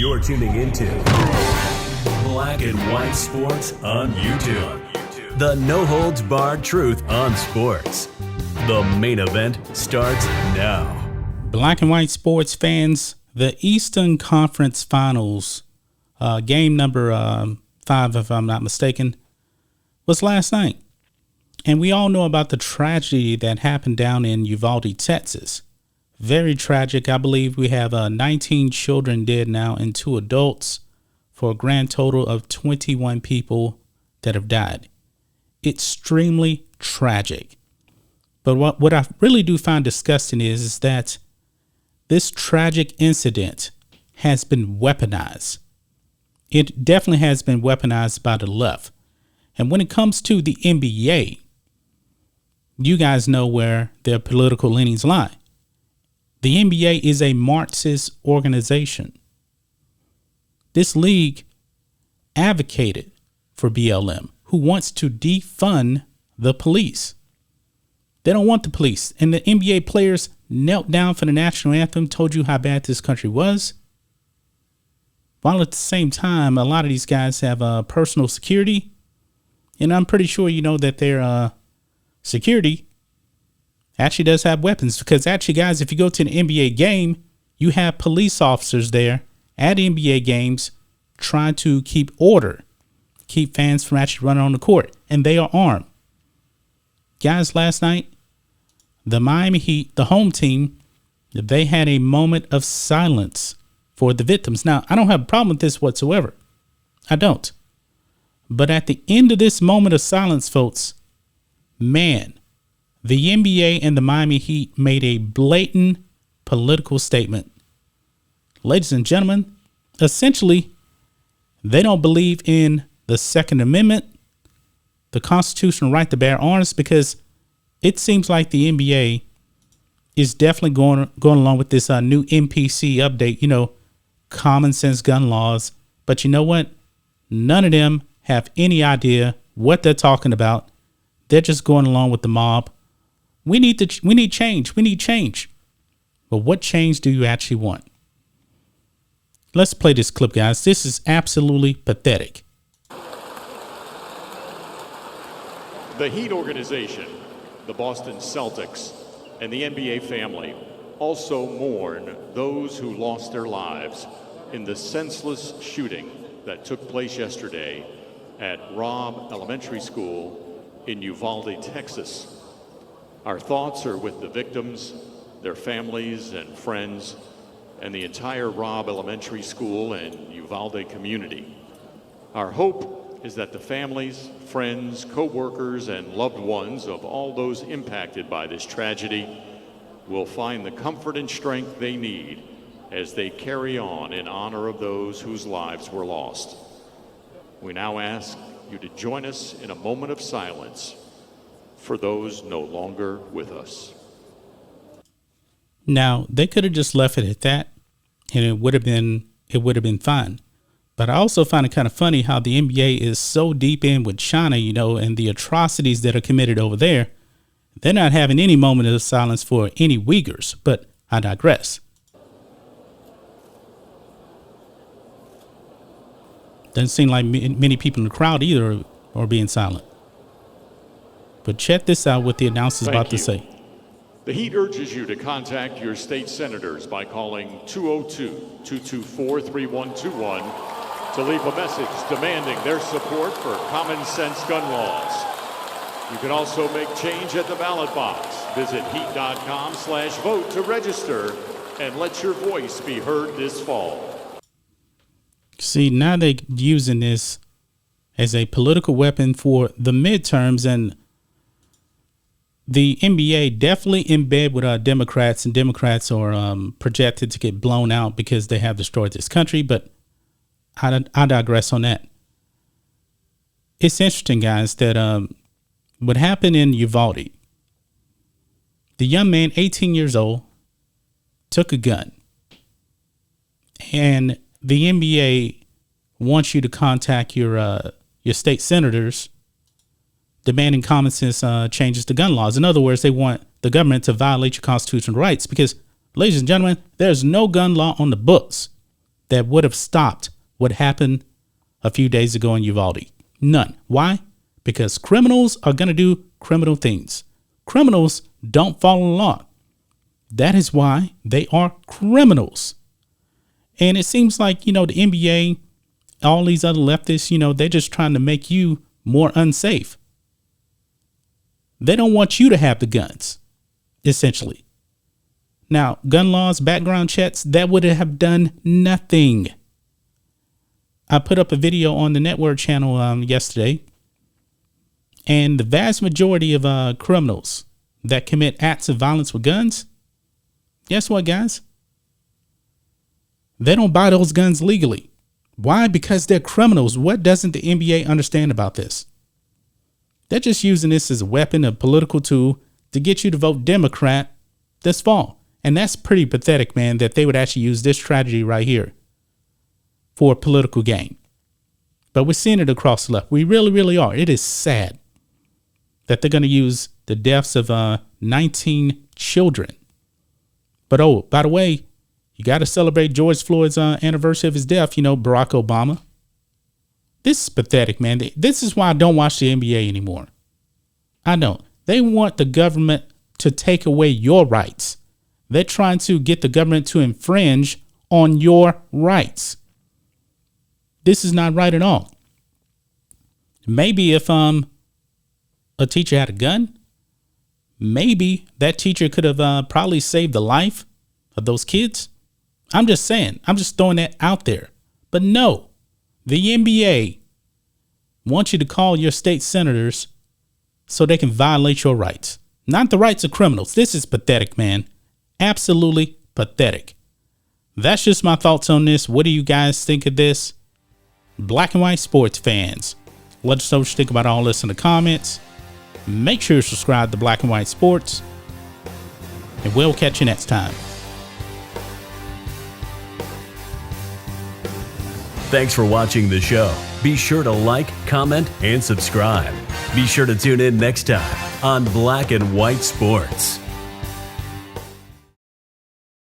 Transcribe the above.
You're tuning into Black and White Sports on YouTube. The no-holds-barred truth on sports. The main event starts now. Black and White Sports fans, the Eastern Conference Finals, game number 5, if I'm not mistaken, was last night. And we all know about the tragedy that happened down in Uvalde, Texas. Very tragic. I believe we have 19 children dead now and 2 adults for a grand total of 21 people that have died. Extremely tragic. But what I really do find disgusting is that this tragic incident has been weaponized. It definitely has been weaponized by the left. And when it comes to the NBA, you guys know where their political leanings lie. The NBA is a Marxist organization. This league advocated for BLM, who wants to defund the police. They don't want the police. And the NBA players knelt down for the national anthem, told you how bad this country was. While at the same time, a lot of these guys have personal security. And I'm pretty sure you know that their security actually does have weapons, because actually, guys, if you go to an NBA game, you have police officers there at NBA games trying to keep order, keep fans from actually running on the court, and they are armed. Guys, last night, the Miami Heat, the home team, they had a moment of silence for the victims. Now, I don't have a problem with this whatsoever. I don't. But at the end of this moment of silence, folks, man, the NBA and the Miami Heat made a blatant political statement. Ladies and gentlemen, essentially, they don't believe in the Second Amendment, the constitutional right to bear arms, because it seems like the NBA is definitely going along with this new NPC update, common sense gun laws. But you know what? None of them have any idea what they're talking about. They're just going along with the mob. We need change. We need change. But what change do you actually want? Let's play this clip, guys. This is absolutely pathetic. The Heat organization, the Boston Celtics, and the NBA family also mourn those who lost their lives in the senseless shooting that took place yesterday at Robb Elementary School in Uvalde, Texas. Our thoughts are with the victims, their families and friends, and the entire Robb Elementary School and Uvalde community. Our hope is that the families, friends, co-workers, and loved ones of all those impacted by this tragedy will find the comfort and strength they need as they carry on in honor of those whose lives were lost. We now ask you to join us in a moment of silence for those no longer with us. Now, they could have just left it at that, and it would have been fine. But I also find it kind of funny how the NBA is so deep in with China, and the atrocities that are committed over there. They're not having any moment of silence for any Uyghurs, but I digress. Doesn't seem like many people in the crowd either are being silent. But check this out, what the announcer's about to say. The Heat urges you to contact your state senators by calling 202-224-3121 to leave a message demanding their support for common sense gun laws. You can also make change at the ballot box. Visit heat.com/vote to register and let your voice be heard this fall. See, now they're using this as a political weapon for the midterms, and the NBA definitely in bed with Democrats, and Democrats are projected to get blown out because they have destroyed this country. But I digress on that. It's interesting, guys, that what happened in Uvalde, the young man, 18 years old, took a gun, and the NBA wants you to contact your state senators demanding common sense changes to gun laws. In other words, they want the government to violate your constitutional rights because, ladies and gentlemen, there's no gun law on the books. that would have stopped what happened a few days ago in Uvalde. None. Why? Because criminals are going to do criminal things. Criminals don't follow the law. That is why they are criminals. And it seems like, the NBA, all these other leftists, they're just trying to make you more unsafe. They don't want you to have the guns, essentially. Now, gun laws, background checks, that would have done nothing. I put up a video on the network channel yesterday, and the vast majority of criminals that commit acts of violence with guns, guess what, guys? They don't buy those guns legally. Why? Because they're criminals. What doesn't the NBA understand about this? They're just using this as a weapon, a political tool to get you to vote Democrat this fall. And that's pretty pathetic, man, that they would actually use this tragedy right here for political gain. But we're seeing it across the left. We really, really are. It is sad that they're going to use the deaths of 19 children. But, oh, by the way, you got to celebrate George Floyd's anniversary of his death, Barack Obama. This is pathetic, man. This is why I don't watch the NBA anymore. I don't. They want the government to take away your rights. They're trying to get the government to infringe on your rights. This is not right at all. Maybe if a teacher had a gun, maybe that teacher could have probably saved the life of those kids. I'm just saying. I'm just throwing that out there. But no, the NBA wants you to call your state senators so they can violate your rights. Not the rights of criminals. This is pathetic, man. Absolutely pathetic. That's just my thoughts on this. What do you guys think of this? Black and white sports fans, let us know what you think about all this in the comments. Make sure you subscribe to Black and White Sports, and we'll catch you next time. Thanks for watching the show. Be sure to like, comment, and subscribe. Be sure to tune in next time on Black and White Sports.